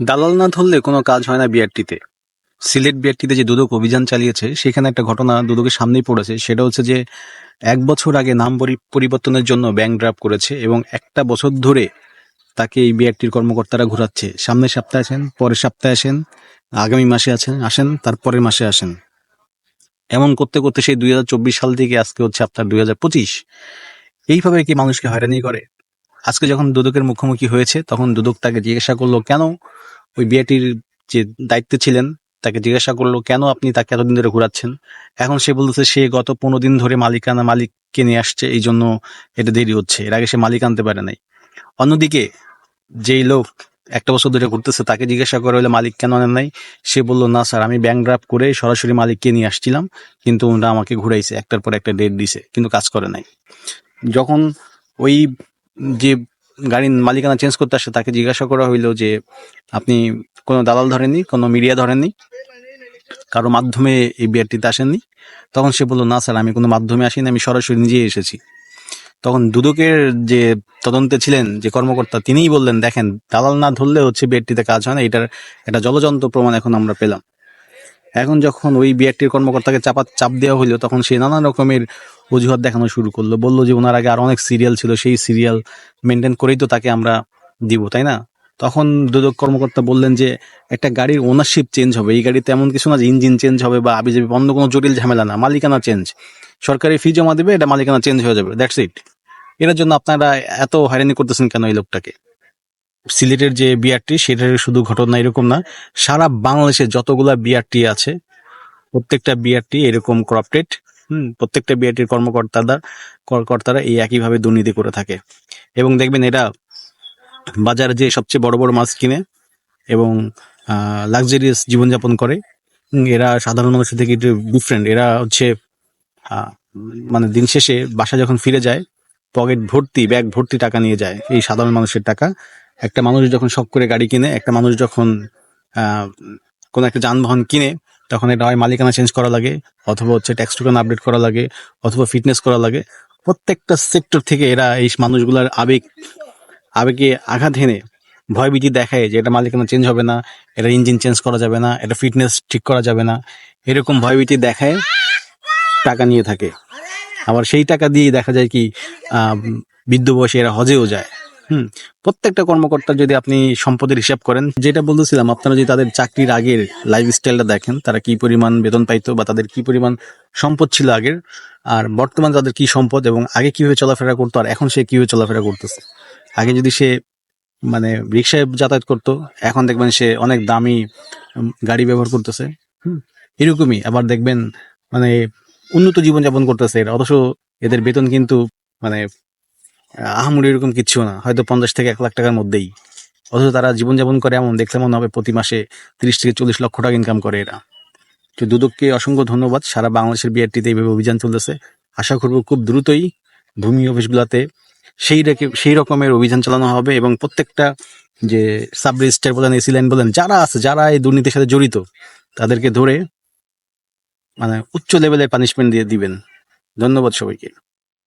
দালাল না ধরলে কোনো কাজ হয় না বিআরটিতে। সিলেট বিআরটিতে যে দুদক অভিযান চালিয়েছে সেখানে একটা ঘটনা দুদকের সামনেই পড়েছে। সেটা হচ্ছে যে 1 বছর আগে নাম পরিবর্তনের জন্য ব্যাংক ড্রাফট করেছে এবং 1 বছর ধরে তাকে এই বিআরটির কর্মকর্তারা ঘোরাচ্ছে। সামনের সপ্তাহে আসেন, পরের সপ্তাহে আসেন, আগামী মাসে আসেন, তারপরের মাসে আসেন। এমন করতে করতে সেই 2024 সাল থেকে আজকে হচ্ছে আপনার 2025। এইভাবে কি মানুষকে হয়রানি করে? আজকে যখন দুদকের মুখোমুখি হয়েছে তখন দুদক তাকে জিজ্ঞাসা করলো কেন ওই বিআইটির যে দায়িত্বে ছিলেন তাকে জিজ্ঞাসা করলো কেন আপনি তাকে এতদিন ধরে ঘোরাচ্ছেন। এখন সে বলতেছে সে গত 15 দিন ধরে মালিককে নিয়ে আসছে, এই জন্য এটা দেরি হচ্ছে, এর আগে সে মালিক আনতে পারে নাই। অন্যদিকে যেই লোক 1 বছর ধরে ঘুরতেছে তাকে জিজ্ঞাসা করা হলে মালিক কেন আনেন নাই, সে বলল না স্যার, আমি ব্যাংক ড্রাফট করে সরাসরি মালিককে নিয়ে আসছিলাম, কিন্তু ওরা আমাকে ঘুরাইছে, একটার পর একটা ডেট দিছে, কিন্তু কাজ করে নাই। যখন ওই যে গাড়ির মালিকানা চেঞ্জ করতে আসে তাকে জিজ্ঞাসা করা হইলো যে আপনি কোনো দালাল ধরেননি, কোনো মিডিয়া ধরেননি, কারো মাধ্যমে এই বিআরটিতে আসেননি? তখন সে বললো না স্যার, আমি কোনো মাধ্যমে আসিনি, আমি সরাসরি নিজেই এসেছি। তখন দুদকের যে তদন্তে ছিলেন যে কর্মকর্তা তিনিই বললেন দেখেন, দালাল না ধরলে হচ্ছে বিআরটিতে কাজ হয় না, এটার একটা জলজন্ত প্রমাণ এখন আমরা পেলাম। এখন যখন ওই বিআরটির কর্মকর্তাকে চাপ দেওয়া হইলো তখন সে নানান রকমের অজুহাত দেখানো শুরু করলো, বললো যে ওনার আগে আরো অনেক সিরিয়াল ছিল, সেই সিরিয়াল মেনটেন করেই তো তাকে আমরা দিব, তাই না? তখন দুদক কর্মকর্তা বললেন যে একটা গাড়ির ওনারশিপ চেঞ্জ হবে, এই গাড়িতে এমন কিছু না যে ইঞ্জিন চেঞ্জ হবে বা আবিজাবি অন্য কোনো জটিল ঝামেলা না, মালিকানা চেঞ্জ, সরকারি ফি জমা দেবে, এটা মালিকানা চেঞ্জ হয়ে যাবে, দ্যাটস ইট। এটার জন্য আপনারা এত হয়রানি করতেছেন কেন এই লোকটাকে? সিলেটের যে বিআরটি সেটার শুধু ঘটনা এরকম না, সারা বাংলাদেশে যতগুলা বিআরটি আছে প্রত্যেকটা বিআরটি এরকম করাপ্টেড। প্রত্যেকটা বিআরটির কর্মকর্তারা এই একইভাবে দুর্নীতি করে থাকে। এবং দেখবেন এরা বাজারে যে সবচেয়ে বড় বড় মাছ কিনে এবং লাক্সারিয়াস জীবনযাপন করে। এরা সাধারণ মানুষের থেকে একটু ডিফারেন্ট। এরা হচ্ছে মানে দিন শেষে বাসা যখন ফিরে যায় ব্যাগ ভর্তি টাকা নিয়ে যায়, এই সাধারণ মানুষের টাকা। একটা মানুষ যখন শখ করে গাড়ি কিনে, একটা মানুষ যখন কোনো একটা যানবাহন কিনে, তখন এটা হয় মালিকানা চেঞ্জ করা লাগে, অথবা হচ্ছে ট্যাক্স টোকেন আপডেট করা লাগে, অথবা ফিটনেস করা লাগে। প্রত্যেকটা সেক্টর থেকে এরা এই মানুষগুলার আবেগে আঘাত হেনে ভয়ভীতি দেখায় যে এটা মালিকানা চেঞ্জ হবে না, এটা ইঞ্জিন চেঞ্জ করা যাবে না, এটা ফিটনেস ঠিক করা যাবে না, এরকম ভয়ভীতি দেখায় টাকা নিয়ে থাকে। আবার সেই টাকা দিয়ে দেখা যায় কি বৃদ্ধ বয়সে এরা হজেও যায়। প্রত্যেকটা কর্মকর্তা যদি আপনি সম্পদের হিসাব করেন, যেটা বলতেছিলাম, আপনারা যদি তাদের চাকরির আগের লাইফস্টাইলটা দেখেন, তারা কি পরিমাণ বেতন পাইতো বা তাদের কি পরিমাণ সম্পদ ছিল আগের, আর বর্তমান তাদের কি সম্পদ এবং আগে কিভাবে চলাফেরা করতো আর এখন সে কিভাবে চলাফেরা করতেছে। আগে যদি সে মানে রিক্সায় যাতায়াত করতো, এখন দেখবেন সে অনেক দামি গাড়ি ব্যবহার করতেছে। এরকমই আবার দেখবেন মানে উন্নত জীবনযাপন করতেছে এরা, অথচ এদের বেতন কিন্তু মানে আহামরি এরকম কিচ্ছু না, হয়তো 50 থেকে 1 লাখ টাকার মধ্যেই। অথচ তারা জীবনযাপন করে এমন দেখলে মনে হবে প্রতি মাসে 30 থেকে 40 লক্ষ টাকা ইনকাম করে এরা। তো দুদককে অসংখ্য ধন্যবাদ। সারা বাংলাদেশের বিআরটিতে এইভাবে অভিযান চলতেছে। আশা করবো খুব দ্রুতই ভূমি অফিসগুলোতে সেই রকমের অভিযান চালানো হবে এবং প্রত্যেকটা যে সাব রেজিস্ট্রার বলেন, এসি লাইন বলেন, যারা এই দুর্নীতির সাথে জড়িত তাদেরকে ধরে মানে উচ্চ লেভেলের পানিশমেন্ট দিয়ে দিবেন। ধন্যবাদ সবাইকে।